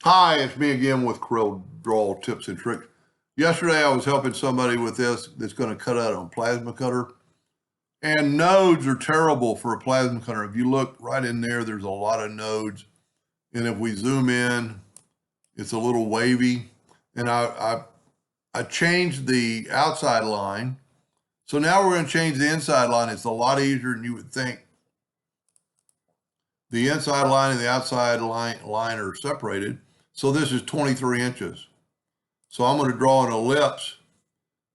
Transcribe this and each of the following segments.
Hi, it's me again with Corel Draw Tips and Tricks. Yesterday I was helping somebody with this that's going to cut out on a plasma cutter. And nodes are terrible for a plasma cutter. If you look right in there, there's a lot of nodes. And if we zoom in, it's a little wavy. And I changed the outside line. So now we're going to change the inside line. It's a lot easier than you would think. The inside line and the outside line are separated. So this is 23 inches. So I'm going to draw an ellipse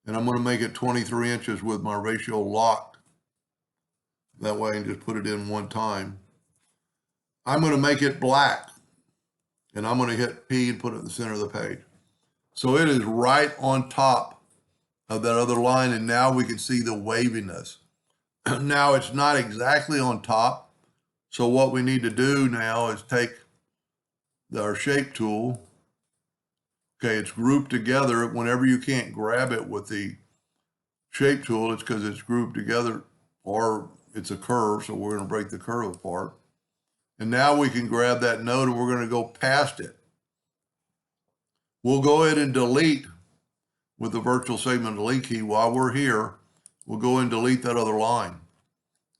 and I'm going to make it 23 inches with my ratio lock. That way I can just put it in one time. I'm going to make it black and I'm going to hit P and put it in the center of the page. So it is right on top of that other line, and now we can see the waviness. Now it's not exactly on top. So what we need to do now is take our shape tool. Okay, it's grouped together. Whenever you can't grab it with the shape tool, it's because it's grouped together or it's a curve, so we're going to break the curve apart. And now we can grab that node and we're going to go past it. We'll go ahead and delete with the virtual segment delete key while we're here. We'll go and delete that other line.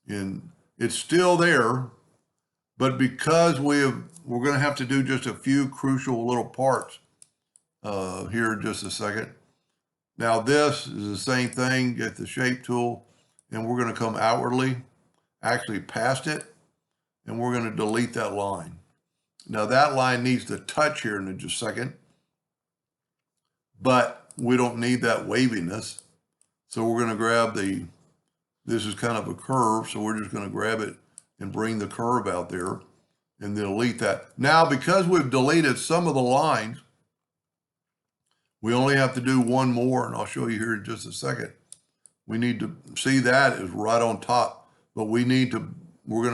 And it's still there, but because we're going to have to do just a few crucial little parts here in just a second. Now this is the same thing, get the shape tool, and we're going to come outwardly, actually past it, and we're going to delete that line. Now that line needs to touch here in just a second, but we don't need that waviness. So we're going to grab this is kind of a curve, so we're just going to grab it and bring the curve out there and delete that. Now, because we've deleted some of the lines, we only have to do one more, and I'll show you here in just a second. We need to see that is right on top, but we're going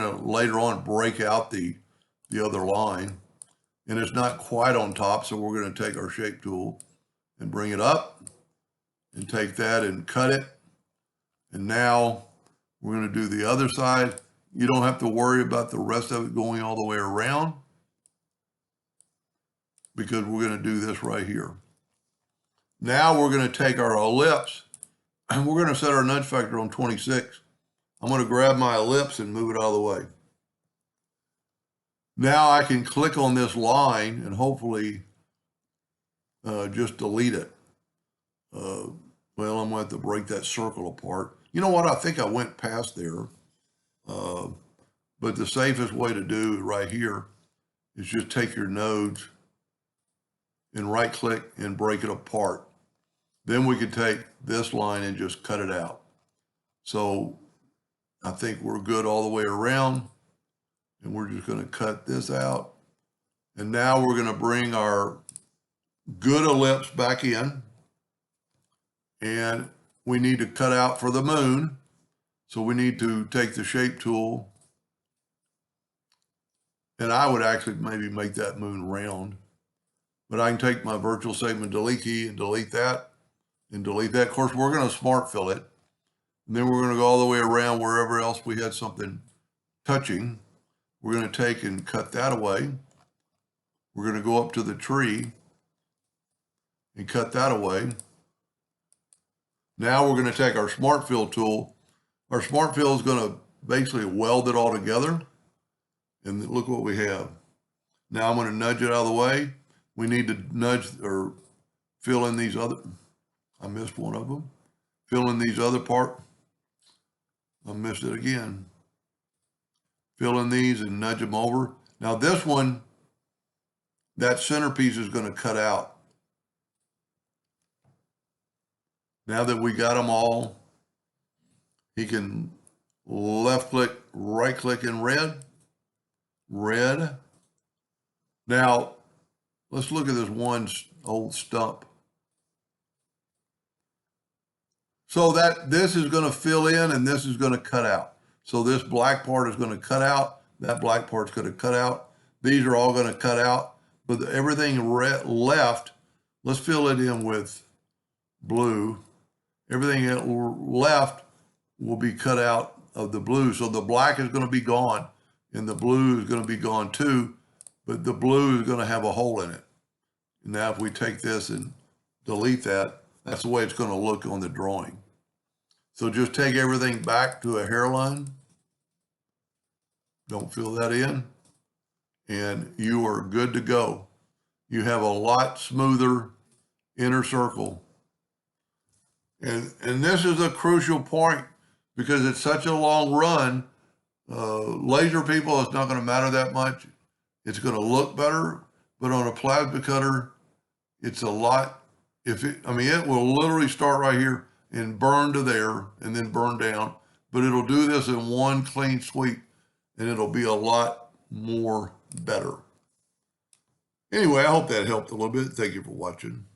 to later on break out the other line, and it's not quite on top, so we're going to take our shape tool and bring it up and take that and cut it. And now we're going to do the other side. You don't have to worry about the rest of it going all the way around because we're going to do this right here. Now we're going to take our ellipse and we're going to set our nudge factor on 26. I'm going to grab my ellipse and move it out of the way. Now I can click on this line and hopefully just delete it. Well, I'm going to have to break that circle apart. You know what? I think I went past there. But the safest way to do right here is just take your nodes and right click and break it apart. Then we can take this line and just cut it out. So I think we're good all the way around, and we're just going to cut this out. And now we're going to bring our good ellipse back in, and we need to cut out for the moon. So we need to take the shape tool, and I would actually maybe make that moon round, but I can take my virtual segment delete key and delete that and delete that. Of course, we're going to smart fill it, and then we're going to go all the way around wherever else we had something touching. We're going to take and cut that away. We're going to go up to the tree and cut that away. Now we're going to take our smart fill tool. Our smart fill is going to basically weld it all together. And look what we have. Now I'm going to nudge it out of the way. We need to nudge or fill in these other, I missed one of them. Fill in these other part. I missed it again. Fill in these and nudge them over. Now this one, that centerpiece is going to cut out. Now that we got them all, he can left click, right click in red. Now, let's look at this one old stump. So this is going to fill in and this is going to cut out. So this black part is going to cut out. That black part's going to cut out. These are all going to cut out. But everything left, let's fill it in with blue. Everything left will be cut out of the blue. So the black is going to be gone and the blue is going to be gone too. but the blue is going to have a hole in it. Now, if we take this and delete that, that's the way it's going to look on the drawing. So just take everything back to a hairline. Don't fill that in. And you are good to go. You have a lot smoother inner circle. And this is a crucial point because it's such a long run. Laser people, it's not going to matter that much. It's going to look better, but on a plasma cutter, it's a lot. It will literally start right here and burn to there and then burn down, but it'll do this in one clean sweep and it'll be a lot more better. Anyway, I hope that helped a little bit. Thank you for watching.